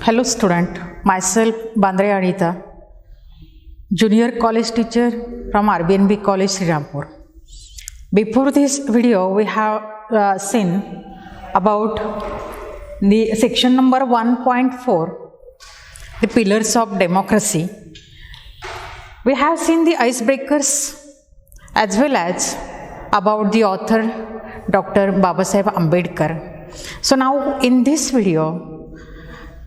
Hello student, myself Bandre Anita, junior college teacher from RBNB College, Srirampur. Before this video, we have seen about the section number 1.4, the pillars of democracy. We have seen the icebreakers as well as about the author Dr. Babasaheb Ambedkar. So now in this video,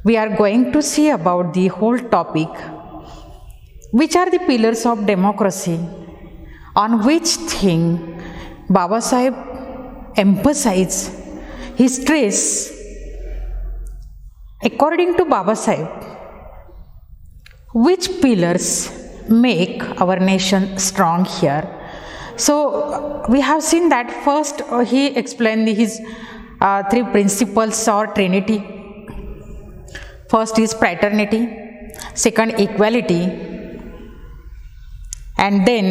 we are going to see about the whole topic, which are the pillars of democracy, on which thing Babasaheb emphasized his stress. According to Babasaheb, which pillars make our nation strong here? So we have seen that first he explained his three principles or trinity. First is fraternity, second equality, and then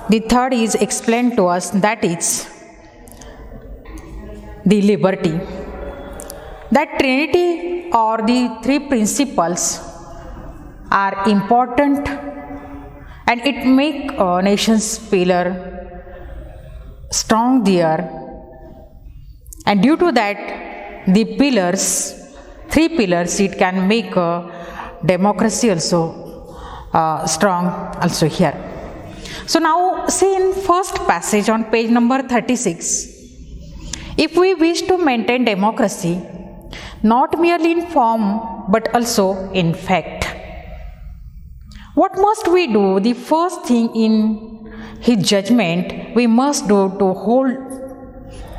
the third is explained to us, that is the liberty. That trinity or the three principles are important and it make a nation's pillar strong there, and due to that the pillars, three pillars, it can make a democracy also strong also here. So now see in first passage on page number 36, if we wish to maintain democracy not merely in form but also in fact, what must we do? The first thing in his judgment we must do to hold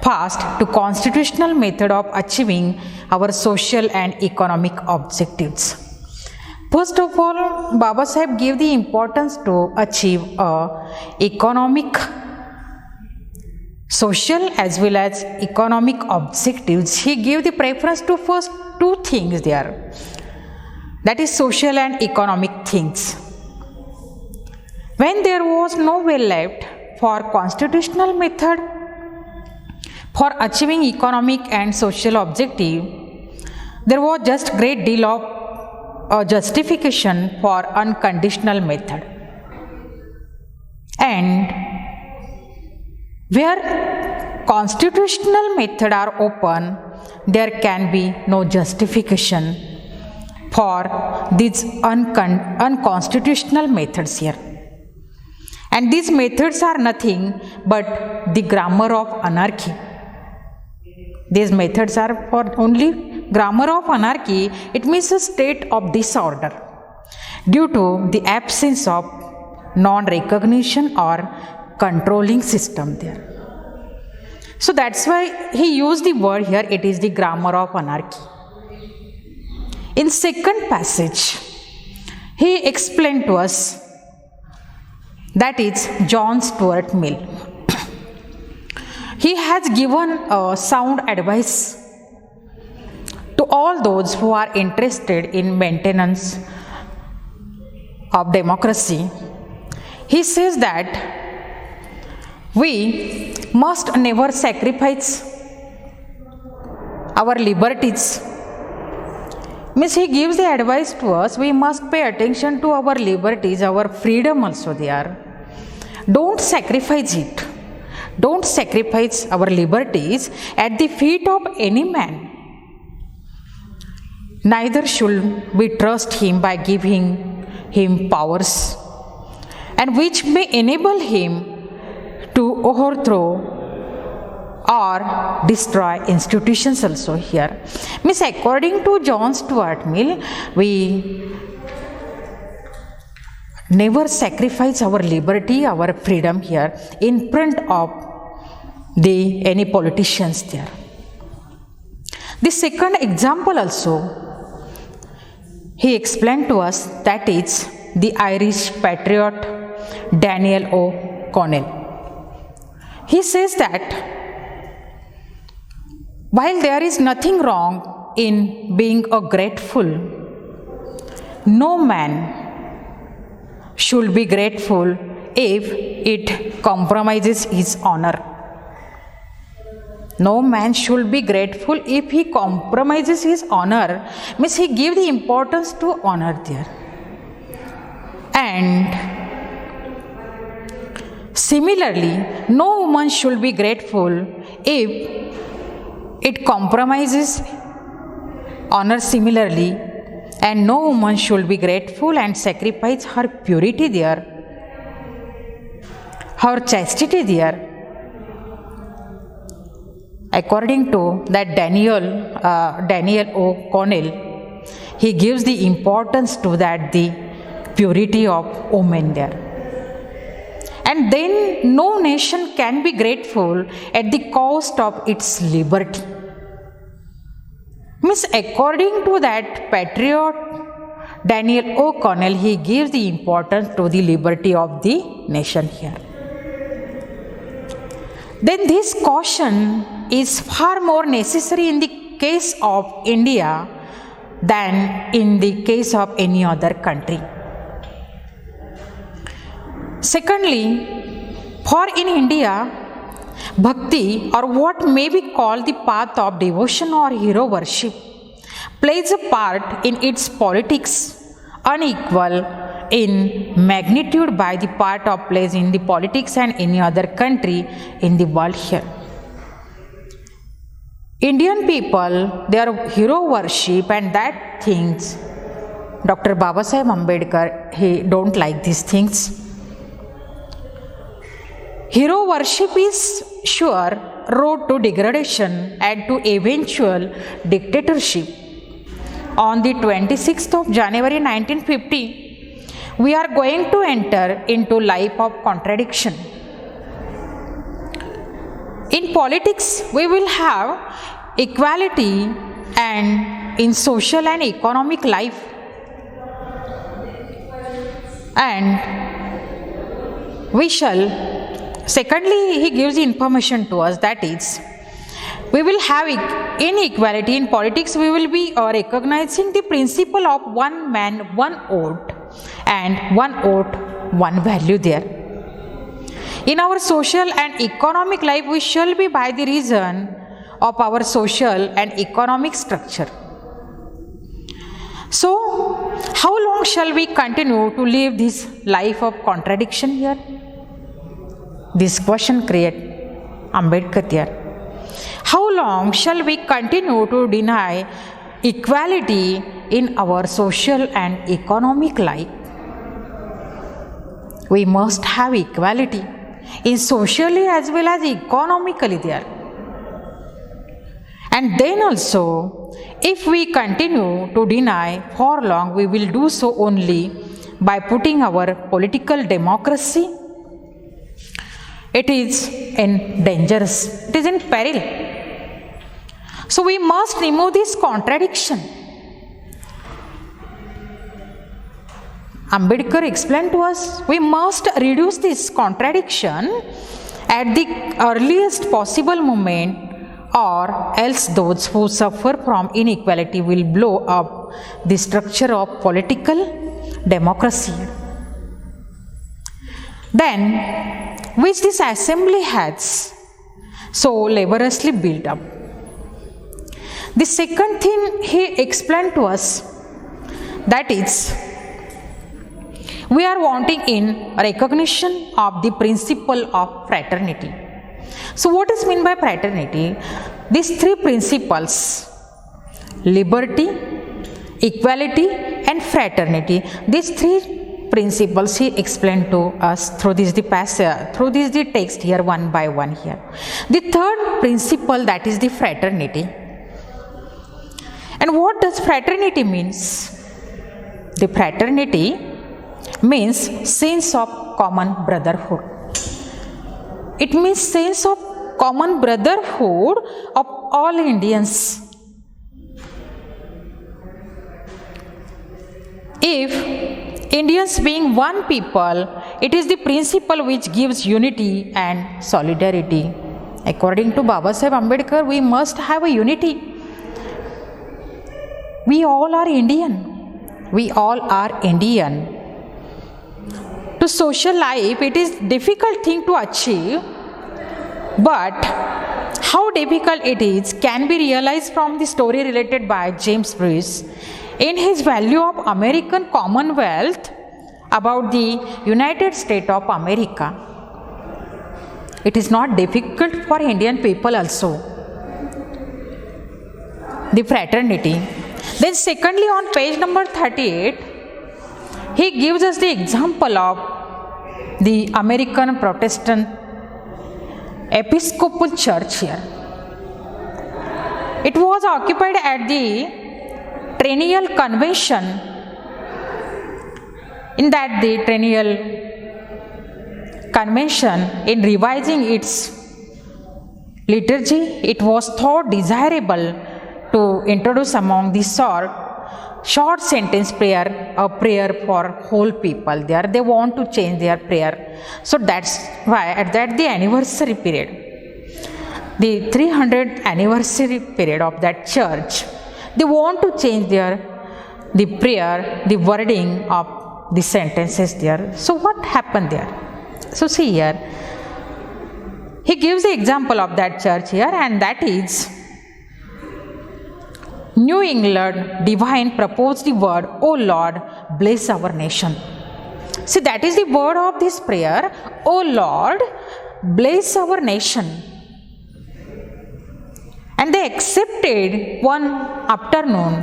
fast to constitutional method of achieving our social and economic objectives. First of all, Babasaheb gave the importance to achieve economic, social as well as economic objectives. He gave the preference to first two things there, that is social and economic things. When there was no way left for constitutional method for achieving economic and social objective, there was just great deal of justification for unconditional method. And where constitutional method are open, there can be no justification for these unconstitutional methods here. And these methods are nothing but the grammar of anarchy. These methods are for only grammar of anarchy. It means a state of disorder due to the absence of non-recognition or controlling system there. So that's why he used the word here, it is the grammar of anarchy. In second passage, he explained to us, that is John Stuart Mill. He has given sound advice to all those who are interested in maintenance of democracy. He says that we must never sacrifice our liberties. Means he gives the advice to us, we must pay attention to our liberties, our freedom also there. Don't sacrifice it. Don't sacrifice our liberties at the feet of any man. Neither should we trust him by giving him powers, and which may enable him to overthrow or destroy institutions also here. Means according to John Stuart Mill, we never sacrifice our liberty, our freedom here in front of any politicians there. The second example also he explained to us, that is the Irish patriot Daniel O'Connell. He says that while there is nothing wrong in being grateful, no man should be grateful if it compromises his honor. No man should be grateful if he compromises his honor, means he gives the importance to honor there. And similarly, no woman should be grateful if it compromises honor similarly, and no woman should be grateful and sacrifice her purity there, her chastity there. According to that Daniel O'Connell, he gives the importance to that, the purity of women there. And then no nation can be grateful at the cost of its liberty. Means according to that patriot Daniel O'Connell, he gives the importance to the liberty of the nation here. Then this caution is far more necessary in the case of India than in the case of any other country. Secondly, for in India, bhakti, or what may be called the path of devotion or hero worship, plays a part in its politics unequal in magnitude by the part of plays in the politics and any other country in the world here. Indian people, their hero worship and that things, Dr. Babasaheb Ambedkar, he don't like these things. Hero worship is sure road to degradation and to eventual dictatorship. On the 26th of January 1950, we are going to enter into life of contradiction. In politics, we will have equality, and in social and economic life. And we shall, secondly, he gives the information to us, that is, we will have inequality in politics. We will be recognizing the principle of one man, one vote, and one vote, one value there. In our social and economic life, we shall be by the reason of our social and economic structure. So, how long shall we continue to live this life of contradiction here? This question creates Ambedkar here. How long shall we continue to deny equality in our social and economic life? We must have equality in socially as well as economically there. And then also, if we continue to deny for long, we will do so only by putting our political democracy. It is dangerous. It is in peril. So we must remove this contradiction. Ambedkar explained to us, we must reduce this contradiction at the earliest possible moment, or else those who suffer from inequality will blow up the structure of political democracy. Then, which this assembly has so laboriously built up. The second thing he explained to us, that is, we are wanting in recognition of the principle of fraternity. So what is meant by fraternity? These three principles, liberty, equality and fraternity, these three principles he explained to us through this the text here one by one here. The third principle, that is the fraternity. And what does fraternity means? The fraternity means sense of common brotherhood. It means sense of common brotherhood of all Indians. If Indians being one people, it is the principle which gives unity and solidarity. According to Babasaheb Ambedkar, we must have a unity. We all are Indian. We all are Indian. To social life, it is difficult thing to achieve, but how difficult it is can be realized from the story related by James Bruce in his Value of American Commonwealth about the United States of America. It is not difficult for Indian people also. The fraternity. Then secondly, on page number 38, he gives us the example of the American Protestant Episcopal Church here. It was occupied at the Triennial Convention. In that the Triennial Convention, in revising its liturgy, it was thought desirable to introduce among the short sentence prayer, a prayer for whole people. There they want to change their prayer. So that's why at that the anniversary period, the 300th anniversary period of that church, they want to change the prayer, the wording of the sentences there. So what happened there? So see here, he gives the example of that church here, and that is New England divine proposed the word, "O Lord, bless our nation." See, that is the word of this prayer, "O Lord, bless our nation." And they accepted one afternoon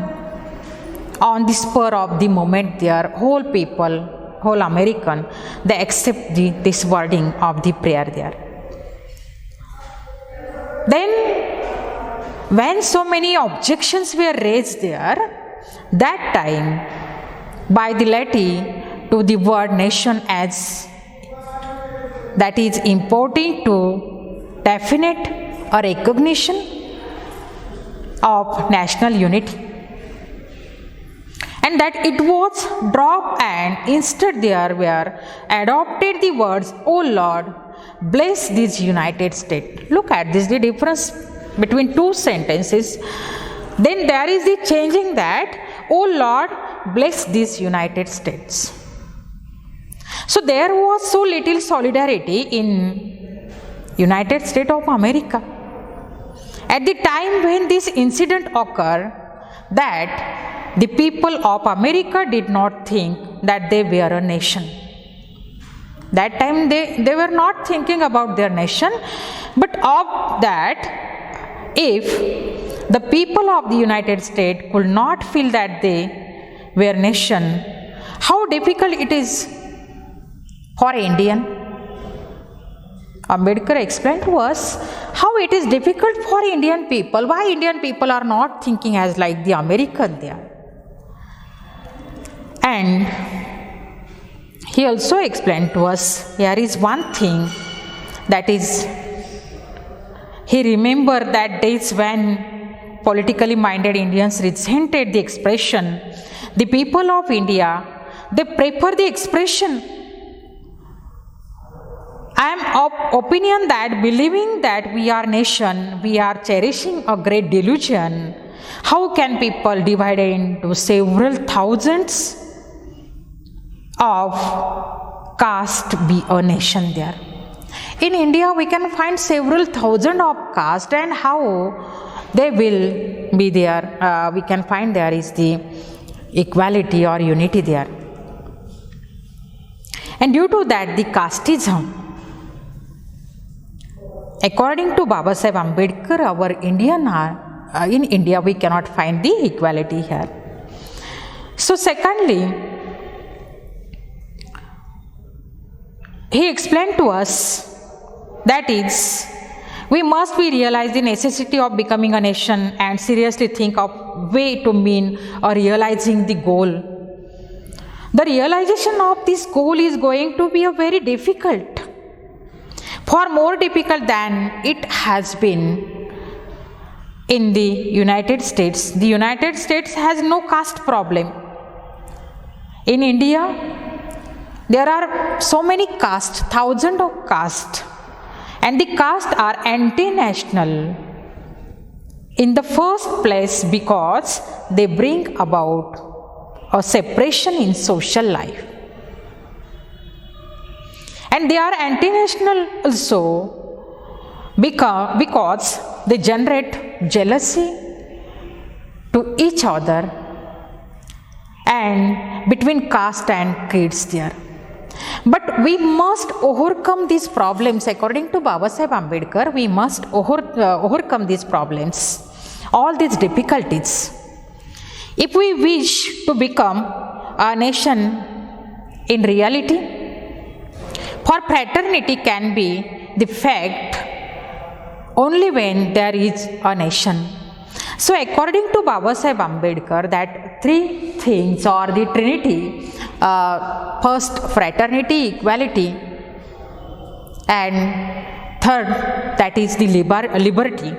on the spur of the moment, their whole people, whole American, they accept this wording of the prayer there. Then when so many objections were raised there, that time by the laity to the word nation, as that is importing to definite a recognition of national unity, and that it was dropped, and instead there were adopted the words, "O Lord, bless this United States." Look at this, the difference between two sentences. Then there is the changing that, "O Lord, bless this United States." So there was so little solidarity in United States of America at the time when this incident occurred, that the people of America did not think that they were a nation. That time they were not thinking about their nation, but of that, if the people of the United States could not feel that they were nation, how difficult it is for Indian. Ambedkar explained to us how it is difficult for Indian people, why Indian people are not thinking as like the American they are. And he also explained to us, there is one thing, that is, he remembered that days when politically minded Indians resented the expression, the people of India, they prefer the expression, I am of opinion that believing that we are nation, we are cherishing a great delusion. How can people divided into several thousands of caste be a nation there? In India, we can find several thousand of caste, and how they will be there. We can find there is the equality or unity there. And due to that, the casteism, according to Baba Sahib Ambedkar, our Indian in India we cannot find the equality here. So secondly, he explained to us, that is, we must be realize the necessity of becoming a nation and seriously think of way to mean or realizing the goal. The realization of this goal is going to be a very difficult, far more difficult than it has been in the United States. The United States has no caste problem. In India, there are so many castes, thousands of castes, and the castes are anti-national in the first place because they bring about a separation in social life. And they are anti-national also because they generate jealousy to each other and between caste and creeds there. But we must overcome these problems. According to Babasaheb Ambedkar, we must overcome these problems, all these difficulties, if we wish to become a nation in reality. For fraternity can be the fact only when there is a nation. So according to Babasaheb Ambedkar, that three things or the trinity, first fraternity, equality, and third, that is the liberty.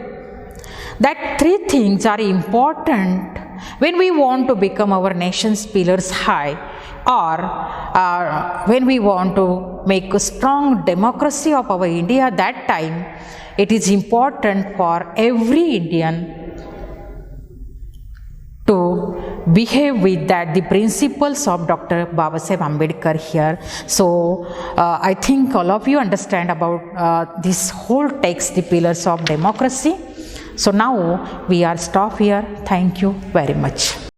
That three things are important when we want to become our nation's pillars high, or when we want to make a strong democracy of our India. That time it is important for every Indian to behave with that the principles of Dr. Babasaheb Ambedkar here. So I think all of you understand about this whole text, the pillars of democracy. So now we are stop here. Thank you very much.